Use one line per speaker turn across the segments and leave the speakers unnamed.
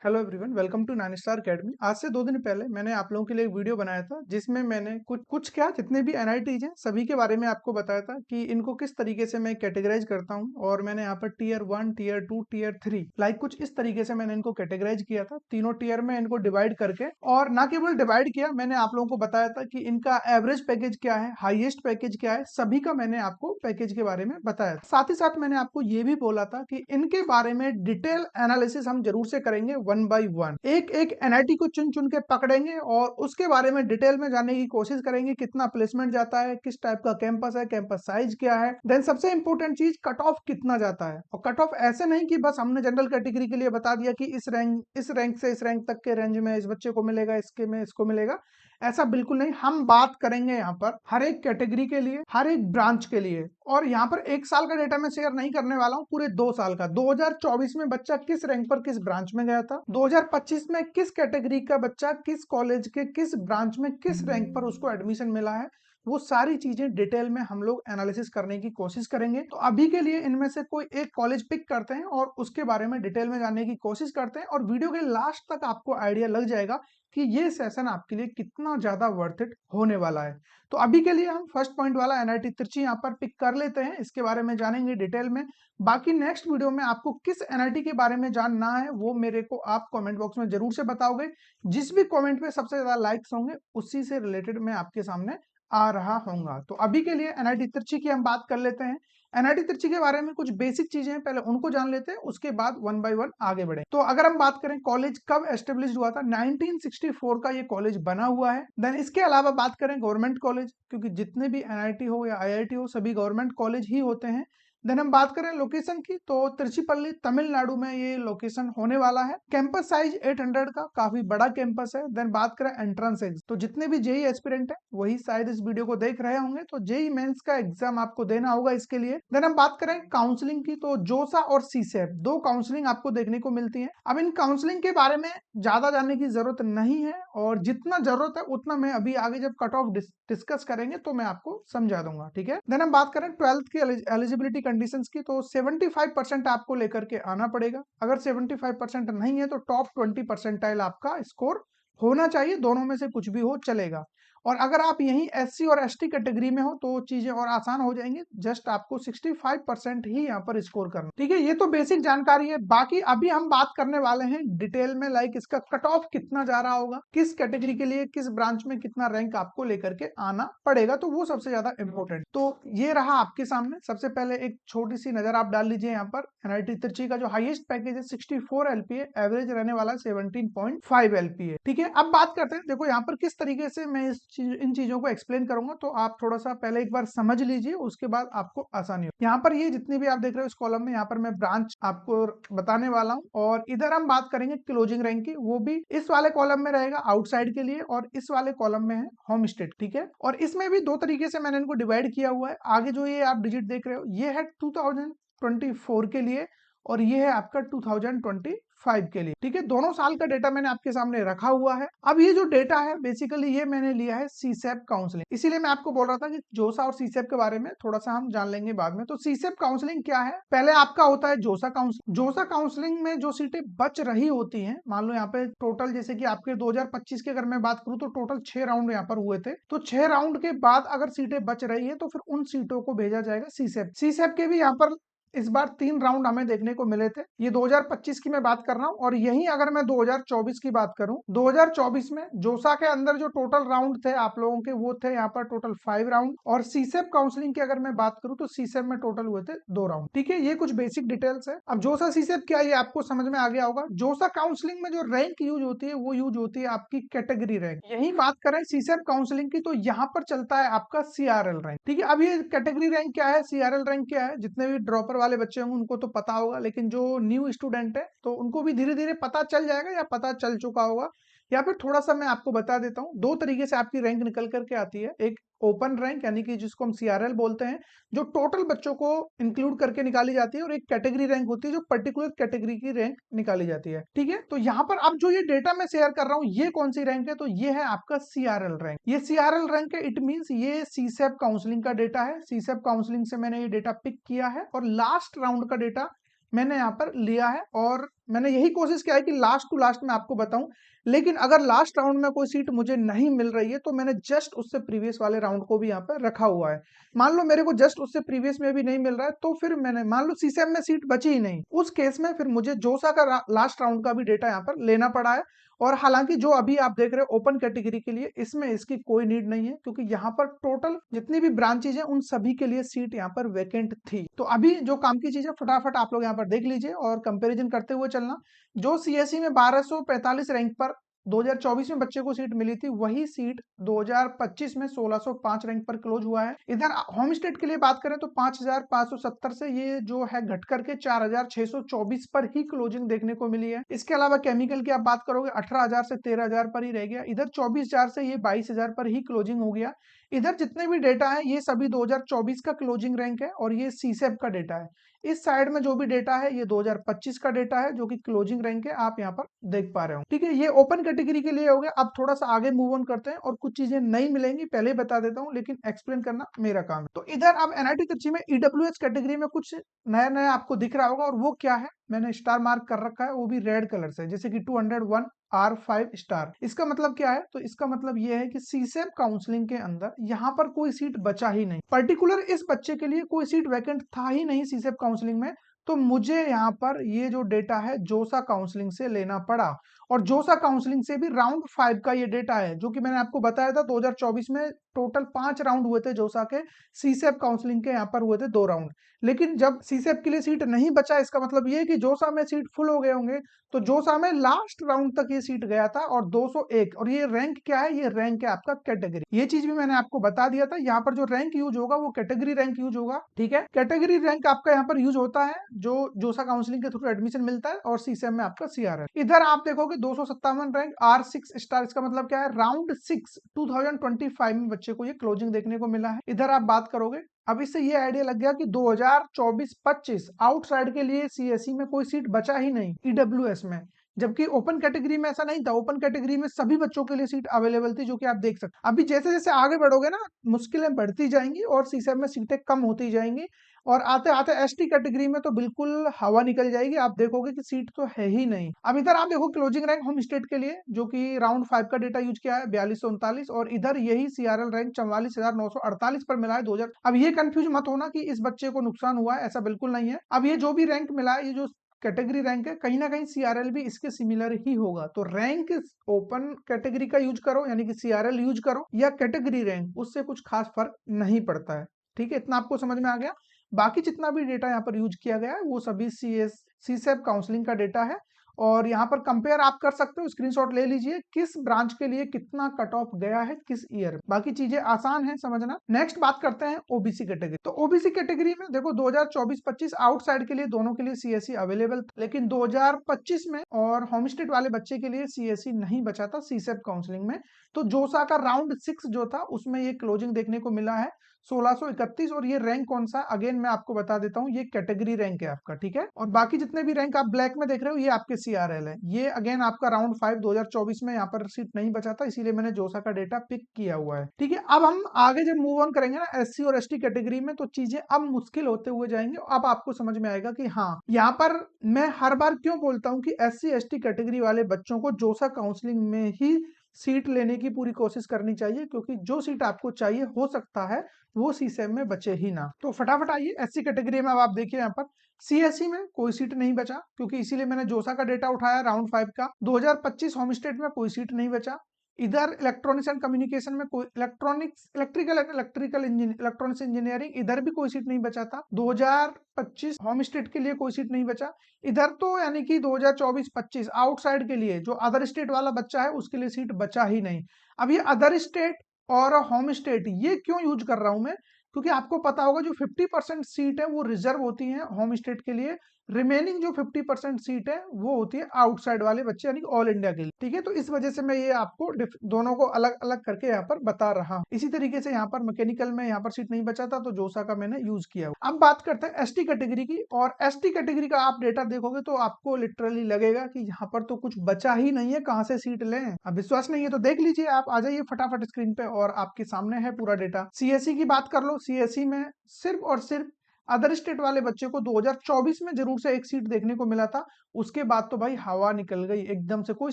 Hello everyone, welcome to Nine Star Academy. आज से 2 दिन पहले मैंने आप लोगों के लिए एक वीडियो बनाया था जिसमें मैंने कुछ कुछ क्या जितने भी एनआईटीज हैं सभी के बारे में आपको बताया था कि इनको किस तरीके से मैं कैटेगराइज करता हूं। और मैंने यहाँ पर टीयर 1, टीयर 2, टीयर 3 लाइक कुछ इस तरीके से मैंने इनको कैटेगराइज किया था, तीनों टीयर में इनको डिवाइड करके। और ना केवल डिवाइड किया, मैंने आप लोगों को बताया था कि इनका एवरेज पैकेज क्या है, हाईएस्ट पैकेज क्या है, सभी का मैंने आपको पैकेज के बारे में बताया था। साथ ही साथ मैंने आपको ये भी बोला था कि इनके बारे में डिटेल एनालिसिस हम जरूर से करेंगे, वन बाय वन एक एक एनआईटी को चुन चुन के पकड़ेंगे और उसके बारे में डिटेल में जानने की कोशिश करेंगे। कितना प्लेसमेंट जाता है, किस टाइप का कैंपस है, कैंपस साइज क्या है, देन सबसे इंपॉर्टेंट चीज कट ऑफ कितना जाता है। और कट ऑफ ऐसे नहीं कि बस हमने जनरल कैटेगरी के लिए बता दिया कि इस रैंक से इस रैंक तक के रेंज में इस बच्चे को मिलेगा, इसके में इसको मिलेगा। ऐसा बिल्कुल नहीं, हम बात करेंगे यहाँ पर हर एक कैटेगरी के लिए, हर एक ब्रांच के लिए। और यहाँ पर 1 साल का डेटा मैं शेयर नहीं करने वाला हूँ, पूरे 2 साल का। 2024 में बच्चा किस रैंक पर किस ब्रांच में गया था, 2025 में किस कैटेगरी का बच्चा किस कॉलेज के किस ब्रांच में किस रैंक पर उसको एडमिशन मिला है, वो सारी चीजें डिटेल में हम लोग एनालिसिस करने की कोशिश करेंगे। तो अभी के लिए इनमें से कोई एक कॉलेज पिक करते हैं और उसके बारे में डिटेल में जानने की कोशिश करते हैं, और वीडियो के लास्ट तक आपको आइडिया लग जाएगा कि ये सेशन आपके लिए कितना ज्यादा वर्थ इट होने वाला है। तो अभी के लिए हम फर्स्ट पॉइंट वाला एनआईटी तिरछी यहाँ पर पिक कर लेते हैं, इसके बारे में जानेंगे डिटेल में। बाकी नेक्स्ट वीडियो में आपको किस एनआईटी के बारे में जानना है वो मेरे को आप कमेंट बॉक्स में जरूर से बताओगे। जिस भी कमेंट पे सबसे ज्यादा लाइक्स होंगे उसी से रिलेटेड मैं आपके सामने आ रहा होऊंगा। तो अभी के लिए एनआईटी तिरछी की हम बात कर लेते हैं। एनआईटी तिरछी के बारे में कुछ बेसिक चीजें हैं, पहले उनको जान लेते हैं, उसके बाद वन बाय वन आगे बढ़े। तो अगर हम बात करें कॉलेज कब एस्टेब्लिश हुआ था, 1964 का ये कॉलेज बना हुआ है। देन इसके अलावा बात करें गवर्नमेंट कॉलेज, क्योंकि जितने भी एनआईटी हो या आईआईटी हो सभी गवर्नमेंट कॉलेज ही होते हैं। देन हम बात करें लोकेशन की, तो तिरुचिपल्ली तमिलनाडु में ये लोकेशन होने वाला है। कैंपस साइज 800 का काफी बड़ा कैंपस है। देन बात करें एंट्रेंस एग्जाम, तो जितने भी जेई एस्पिरेंट है वही शायद इस वीडियो को देख रहे होंगे, तो जेई मेंस का एग्जाम आपको देना होगा इसके लिए। देन हम बात करें काउंसलिंग की, तो जोसा और सीसेप दो काउंसलिंग आपको देखने को मिलती है। अब इन काउंसलिंग के बारे में ज्यादा जानने की जरूरत नहीं है, और जितना जरूरत है उतना मैं अभी आगे जब कट ऑफ डिस्कस करेंगे तो मैं आपको समझा दूंगा, ठीक है। देन हम बात करें 12th की एलिजिबिलिटी कंडीशंस की, तो 75% आपको लेकर के आना पड़ेगा। अगर 75% नहीं है तो टॉप 20% आपका स्कोर होना चाहिए, दोनों में से कुछ भी हो चलेगा। और अगर आप यहीं एससी और एसटी कैटेगरी में हो तो चीजें और आसान हो जाएंगी, जस्ट आपको 65% ही यहाँ पर स्कोर करना, ठीक है। ये तो बेसिक जानकारी है। बाकी अभी हम बात करने वाले हैं डिटेल में, लाइक इसका कट ऑफ कितना जा रहा होगा, किस कैटेगरी के लिए किस ब्रांच में कितना रैंक आपको लेकर के आना पड़ेगा, तो वो सबसे ज्यादा इंपॉर्टेंट। तो ये रहा आपके सामने। सबसे पहले एक छोटी सी नजर आप डाल लीजिए यहाँ पर। एनआईटी तिरछी का जो हाईएस्ट पैकेज है 64 एलपीए, एवरेज रहने वाला 17.5 एलपीए, ठीक है। अब बात करते हैं, देखो यहाँ पर किस तरीके से मैं इन चीजों को एक्सप्लेन करूंगा, तो आप थोड़ा सा पहले एक बार समझ लीजिए, उसके बाद आपको आसानी हो। यहाँ पर ये जितनी भी आप देख रहे हो इस कॉलम में, यहाँ पर मैं ब्रांच आपको बताने वाला हूँ। और इधर हम बात करेंगे क्लोजिंग रैंक की, वो भी इस वाले कॉलम में रहेगा आउटसाइड के लिए, और इस वाले कॉलम में है होम स्टेट, ठीक है। और इसमें भी दो तरीके से मैंने इनको डिवाइड किया हुआ है। आगे जो ये आप डिजिट देख रहे हो ये है 2024 के लिए, और ये है आपका 2025 के लिए, ठीक है। दोनों साल का डेटा मैंने आपके सामने रखा हुआ है। अब ये जो डेटा है बेसिकली ये मैंने लिया है सीसेप काउंसलिंग, इसीलिए मैं आपको बोल रहा था कि जोसा और सीसेप के बारे में थोड़ा सा हम जान लेंगे बाद में। तो सीसेप काउंसलिंग क्या है, पहले आपका होता है जोसा काउंसलिंग। जोसा काउंसलिंग में जो सीटें बच रही होती हैं, मान लो यहाँ पे टोटल जैसे कि आपके 2025 की अगर मैं बात करूं तो टोटल 6 राउंड यहाँ पर हुए थे, तो 6 राउंड के बाद अगर सीटें बच रही है तो फिर उन सीटों को भेजा जाएगा सीसेप। सीसेप के भी यहाँ पर इस बार 3 राउंड हमें देखने को मिले थे। ये 2025 की मैं बात कर रहा हूं, और यही अगर मैं 2024 की बात करूं, 2024 में जोसा के अंदर जो टोटल राउंड थे आप लोगों के वो थे यहाँ पर टोटल 5 राउंड, और सीसेप काउंसलिंग की अगर मैं बात करूं तो सीसेप में टोटल हुए थे 2 राउंड, ठीक है। ये कुछ बेसिक डिटेल्स है। अब जोसा सीसेप क्या ये आपको समझ में आ गया होगा। जोसा काउंसलिंग में जो रैंक यूज होती है वो यूज होती है आपकी कैटेगरी रैंक। यही बात करें सीसेप काउंसलिंग की, तो यहाँ पर चलता है आपका सीआरएल रैंक, ठीक है। अब ये कैटेगरी रैंक क्या है, सीआरएल रैंक क्या है, जितने भी ड्रॉपर वाले बच्चे होंगे उनको तो पता होगा, लेकिन जो न्यू स्टूडेंट है तो उनको भी धीरे धीरे पता चल जाएगा या पता चल चुका होगा। या फिर थोड़ा सा मैं आपको बता देता हूँ, दो तरीके से आपकी रैंक निकल करके आती है। एक ओपन रैंक यानी कि जिसको हम सीआरएल बोलते हैं, जो टोटल बच्चों को इंक्लूड करके निकाली जाती है, और एक कैटेगरी रैंक होती है जो पर्टिकुलर कैटेगरी की रैंक निकाली जाती है, ठीक है। तो यहाँ पर अब जो ये डेटा मैं शेयर कर रहा हूँ ये कौन सी रैंक है, तो ये है आपका सीआरएल रैंक। ये सीआरएल रैंक है, इट मींस ये सीसेप काउंसलिंग का डेटा है। सीसेप काउंसलिंग से मैंने ये डेटा पिक किया है, और लास्ट राउंड का डेटा मैंने यहाँ पर लिया है। और मैंने यही कोशिश किया है कि लास्ट टू लास्ट मैं आपको बताऊं, लेकिन अगर लास्ट राउंड में कोई सीट मुझे नहीं मिल रही है तो मैंने जस्ट उससे प्रीवियस वाले राउंड को भी यहाँ पर रखा हुआ है। मान लो मेरे को जस्ट उससे प्रीवियस में भी नहीं मिल रहा है, तो फिर मैंने मान लो सीसैम में सीट बची ही नहीं, उस केस में फिर मुझे जोसा का लास्ट राउंड का भी डेटा यहाँ पर लेना पड़ा है। और हालांकि जो अभी आप देख रहे हो ओपन कैटेगरी के लिए, इसमें इसकी कोई नीड नहीं है, क्योंकि यहाँ पर टोटल जितनी भी ब्रांचेज हैं उन सभी के लिए सीट यहाँ पर वैकेंट थी। तो अभी जो काम की चीज है फटाफट आप लोग यहाँ पर देख लीजिए और कंपैरिजन करते हुए चलना। जो सीएससी में 1245 रैंक पर 2024 में बच्चे को सीट मिली थी, वही सीट 2025 में 1605 रैंक पर क्लोज हुआ है। इधर होम स्टेट के लिए बात करें तो 5570 से ये जो है घट करके 4624 पर ही क्लोजिंग देखने को मिली है। इसके अलावा केमिकल की आप बात करोगे 18,000 से 13,000 पर ही रह गया। इधर 24,000 से ये 22,000 पर ही क्लोजिंग हो गया। इधर जितने भी डेटा है ये सभी 2024 का क्लोजिंग रैंक है और ये सीसेप का डेटा है। इस साइड में जो भी डेटा है ये 2025 का डेटा है जो कि क्लोजिंग रैंक है, आप यहाँ पर देख पा रहे हो। ठीक है, ये ओपन कैटेगरी के लिए हो गया। अब थोड़ा सा आगे मूव ऑन करते हैं और कुछ चीजें नहीं मिलेंगी पहले ही बता देता हूँ, लेकिन एक्सप्लेन करना मेरा काम है। तो इधर अब एनआईटी तिरछी में ईडब्ल्यूएस कैटेगरी में कुछ नया नया आपको दिख रहा होगा, और वो क्या है मैंने स्टार मार्क कर रखा है, वो भी रेड कलर से, जैसे कि 201 R5 स्टार। इसका मतलब क्या है? तो इसका मतलब ये है कि सीसेप काउंसलिंग के अंदर यहाँ पर कोई सीट बचा ही नहीं, पर्टिकुलर इस बच्चे के लिए कोई सीट वैकेंट था ही नहीं सीसेप काउंसलिंग में। तो मुझे यहाँ पर ये जो डेटा है जोसा काउंसलिंग से लेना पड़ा, और जोसा काउंसलिंग से भी राउंड 5 का ये डेटा है, जो कि मैंने आपको बताया था 2024 में टोटल 5 राउंड हुए थे जोसा के, सीसेप काउंसलिंग के यहाँ पर हुए थे 2 राउंड। लेकिन जब सीसेप के लिए सीट नहीं बचा, इसका मतलब ये है कि जोसा में सीट फुल हो गए होंगे। तो जोसा में लास्ट राउंड तक ये सीट गया था और 201, और ये रैंक क्या है? ये रैंक है आपका कैटेगरी। ये चीज भी मैंने आपको बता दिया था। यहाँ पर जो रैंक यूज होगा वो कैटेगरी रैंक यूज होगा। ठीक है, कैटेगरी रैंक आपका यहाँ पर यूज होता है जो जोसा काउंसलिंग के थ्रू एडमिशन मिलता है, और सीसेम में आपका सीआर है। इधर आप देखोगे 257 रैंक R6 स्टार। इसका मतलब क्या है? राउंड 6 2025 में बच्चे को ये क्लोजिंग देखने को मिला है। इधर आप बात करोगे, अब इससे ये आइडिया लग गया कि 2024-25 आउटसाइड के लिए सीएससी में कोई सीट बचा ही नहीं ईडब्ल्यूएस में, जबकि ओपन कैटेगरी में ऐसा नहीं था। ओपन कैटेगरी में सभी बच्चों के लिए सीट अवेलेबल थी, जो कि आप देख सकते। अभी जैसे जैसे आगे बढ़ोगे ना, मुश्किलें बढ़ती जाएंगी और सीसेप में सीटें कम होती जाएंगी, और आते आते एसटी कैटेगरी में तो बिल्कुल हवा निकल जाएगी। आप देखोगे कि सीट तो है ही नहीं। अब इधर आप देखो क्लोजिंग रैंक होम स्टेट के लिए, जो कि राउंड 5 का डेटा यूज किया है 4239, और इधर यही सीआरएल रैंक 44,948 पर मिला है 2000। अब ये कंफ्यूज मत होना कि इस बच्चे को नुकसान हुआ है, ऐसा बिल्कुल नहीं है। अब ये जो भी रैंक मिला है, ये जो कैटेगरी रैंक है, कहीं ना कहीं सीआरएल भी इसके सिमिलर ही होगा। तो रैंक ओपन कैटेगरी का यूज करो, यानी कि सीआरएल यूज करो, या कैटेगरी रैंक, उससे कुछ खास फर्क नहीं पड़ता है। ठीक है, इतना आपको समझ में आ गया। बाकी जितना भी डेटा यहाँ पर यूज किया गया है वो सभी सीसेप काउंसलिंग का डेटा है, और यहाँ पर कंपेयर आप कर सकते हो, स्क्रीनशॉट ले लीजिए किस ब्रांच के लिए कितना कट ऑफ गया है किस ईयर। बाकी चीजें आसान है समझना। नेक्स्ट बात करते हैं ओबीसी कैटेगरी। तो ओबीसी कैटेगरी में देखो 2024-25 आउटसाइड के लिए दोनों के लिए सीएससी अवेलेबल था, लेकिन 2025 में और होम स्टेट वाले बच्चे के लिए सीएससी नहीं बचा था सीसेप काउंसलिंग में। तो जोसा का राउंड 6 जो था उसमें ये क्लोजिंग देखने को मिला है 1631, और ये रैंक कौन सा? अगेन मैं आपको बता देता हूँ, ये कैटेगरी रैंक है आपका। ठीक है, और बाकी जितने भी रैंक आप ब्लैक में देख रहे हो ये आपके सीआरएल है। ये अगेन आपका राउंड 5 2024 में यहाँ पर सीट नहीं बचा था, इसीलिए मैंने जोसा का डेटा पिक किया हुआ है। ठीक है, अब हम आगे जब मूव ऑन करेंगे ना एससी और एसटी कैटेगरी में, तो चीजें अब मुश्किल होते हुए जाएंगे। अब आपको समझ में आएगा कि हाँ, यहाँ पर मैं हर बार क्यों बोलता हूँ कि एससी एसटी कैटेगरी वाले बच्चों को जोसा काउंसलिंग में ही सीट लेने की पूरी कोशिश करनी चाहिए, क्योंकि जो सीट आपको चाहिए हो सकता है वो सीसेम में बचे ही ना। तो फटाफट आइए एससी कैटेगरी में। अब आप देखिए यहाँ पर सीएससी में कोई सीट नहीं बचा, क्योंकि इसीलिए मैंने जोसा का डेटा उठाया राउंड 5 का। 2025 होम स्टेट में कोई सीट नहीं बचा। इधर इलेक्ट्रॉनिक्स एंड कम्युनिकेशन में कोई, इलेक्ट्रिकल इलेक्ट्रॉनिक्स इंजीनियरिंग, इधर भी कोई सीट नहीं बचा था। 2025 होम स्टेट के लिए कोई सीट नहीं बचा। इधर तो यानी कि 2024-25 आउटसाइड के लिए जो अदर स्टेट वाला बच्चा है उसके लिए सीट बचा ही नहीं। अब ये अदर स्टेट और होम स्टेट ये क्यों यूज कर रहा हूं मैं? क्योंकि आपको पता होगा जो 50% सीट है वो रिजर्व होती है होम स्टेट के लिए, रिमेनिंग जो 50% सीट है वो होती है आउटसाइड वाले बच्चे, यानी ऑल इंडिया के लिए। ठीक है, तो इस वजह से मैं ये आपको दोनों को अलग अलग करके यहाँ पर बता रहा हूँ। इसी तरीके से यहाँ पर मैकेनिकल में यहाँ पर सीट नहीं बचा था, तो जोसा का मैंने यूज किया। अब बात करते हैं एसटी कैटेगरी की, और एसटी कैटेगरी का आप डेटा देखोगे तो आपको लिटरली लगेगा कि यहाँ पर तो कुछ बचा ही नहीं है, कहाँ से सीट लें। अब विश्वास नहीं है तो देख लीजिए, आप आ जाइए फटाफट स्क्रीन पे और आपके सामने है पूरा डेटा। सीएससी की बात कर लो, सीएससी में सिर्फ और सिर्फ अदर स्टेट वाले बच्चे को 2024 में जरूर से एक सीट देखने को मिला था। उसके बाद तो भाई हवा निकल गई, एकदम से कोई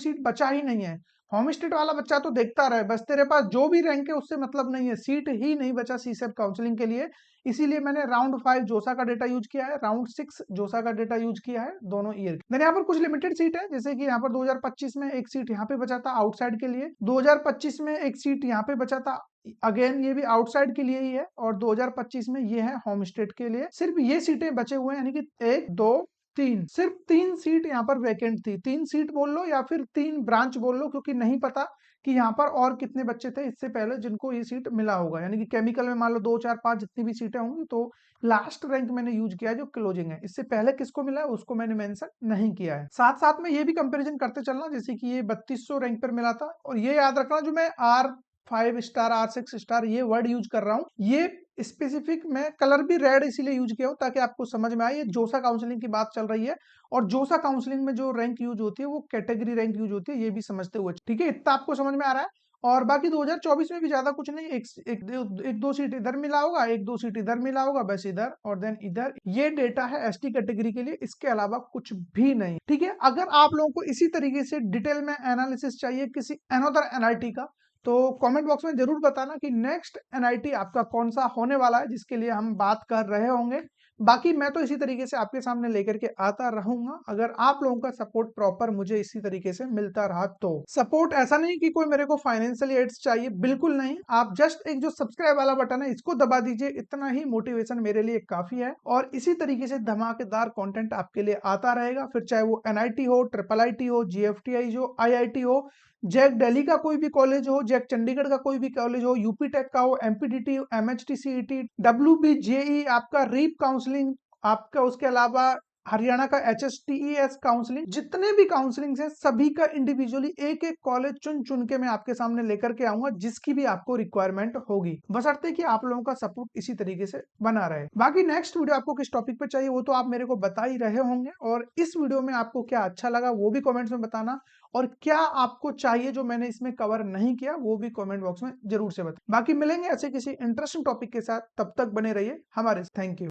सीट बचा ही नहीं है। होम स्टेट वाला बच्चा तो देखता रहे, बस तेरे पास जो भी रैंक है उससे मतलब नहीं है, सीट ही नहीं बचा सीसेट काउंसलिंग के लिए। इसीलिए मैंने राउंड 5 जोसा का डेटा यूज किया है, राउंड 6 जोसा का डेटा यूज किया है दोनों ईयर। देन यहाँ पर कुछ लिमिटेड सीट है, जैसे कि यहाँ पर 2025 में एक सीट यहाँ पे बचा था आउटसाइड के लिए, 2025 में एक सीट यहाँ पे बचा था, अगेन ये भी आउटसाइड के लिए ही है, और 2025 में ये है होम स्टेट के लिए। सिर्फ ये सीटें बचे हुए हैं, यानी कि 1 2 3, सिर्फ 3 सीट यहाँ पर वैकेंट थी। 3 सीट बोल लो या फिर 3 ब्रांच बोल लो, क्योंकि नहीं पता कि यहाँ पर और कितने बच्चे थे इससे पहले जिनको ये सीट मिला होगा। यानी कि केमिकल में मान लो 2 4 5 जितनी भी सीटें होंगी, तो लास्ट रैंक मैंने यूज किया है जो क्लोजिंग है। इससे पहले किसको मिला है उसको मैंने मेंशन नहीं किया है। साथ साथ में ये भी कंपैरिजन करते चलना, जैसे कि ये 3200 रैंक पर मिला था, और ये याद रखना जो मैं R5 स्टार R6 स्टार ये वर्ड यूज कर रहा हूँ, ये स्पेसिफिक मैं कलर भी रेड इसीलिए यूज किया हूँ ताकि आपको समझ में आए। ये जोसा काउंसलिंग की बात चल रही है, और जोसा काउंसलिंग में जो रैंक यूज होती है वो कैटेगरी रैंक यूज होती है, ये भी समझते हुए। ठीक है, इतना आपको समझ में आ रहा है। और बाकी 2024 में भी ज्यादा कुछ नहीं, एक दो सीट इधर मिला होगा, एक दो सीट इधर मिला होगा, बस इधर और देन इधर। ये डेटा है एसटी कैटेगरी के लिए, इसके अलावा कुछ भी नहीं। ठीक है, अगर आप लोगों को इसी तरीके से डिटेल में एनालिसिस चाहिए किसी अनदर एनआईटी का, तो कमेंट बॉक्स में जरूर बताना कि नेक्स्ट एनआईटी आपका कौन सा होने वाला है जिसके लिए हम बात कर रहे होंगे। बाकी मैं तो इसी तरीके से आपके सामने लेकर के आता रहूंगा, अगर आप लोगों का सपोर्ट प्रॉपर मुझे इसी तरीके से मिलता रहा तो। सपोर्ट ऐसा नहीं कि कोई मेरे को फाइनेंशियली एड्स चाहिए, बिल्कुल नहीं। आप जस्ट एक जो सब्सक्राइब वाला बटन है इसको दबा दीजिए, इतना ही मोटिवेशन मेरे लिए काफी है। और इसी तरीके से धमाकेदार कंटेंट आपके लिए आता रहेगा, फिर चाहे वो एनआईटी हो, ट्रिपल आईटी हो, जीएफटीआई हो, आईआईटी हो, जैक दिल्ली का कोई भी कॉलेज हो, जैक चंडीगढ़ का कोई भी कॉलेज हो, यूपी टेक का हो, एमपीडीटी, एमएचटी, सीईटी, डब्ल्यूबीजेई, आपका रीप काउंसलिंग, आपका उसके अलावा हरियाणा का एचएसटीईएस काउंसलिंग, जितने भी काउंसलिंग है सभी का इंडिविजुअली एक एक कॉलेज चुन चुन के मैं आपके सामने लेकर के आऊंगा, जिसकी भी आपको रिक्वायरमेंट होगी, बशर्ते कि आप लोगों का सपोर्ट इसी तरीके से बना रहे। बाकी नेक्स्ट वीडियो आपको किस टॉपिक पे चाहिए वो तो आप मेरे को बता ही रहे होंगे, और इस वीडियो में आपको क्या अच्छा लगा वो भी कमेंट्स में बताना, और क्या आपको चाहिए जो मैंने इसमें कवर नहीं किया वो भी कमेंट बॉक्स में जरूर से बताना। बाकी मिलेंगे ऐसे किसी इंटरेस्टिंग टॉपिक के साथ, तब तक बने रहिए हमारे। Thank you.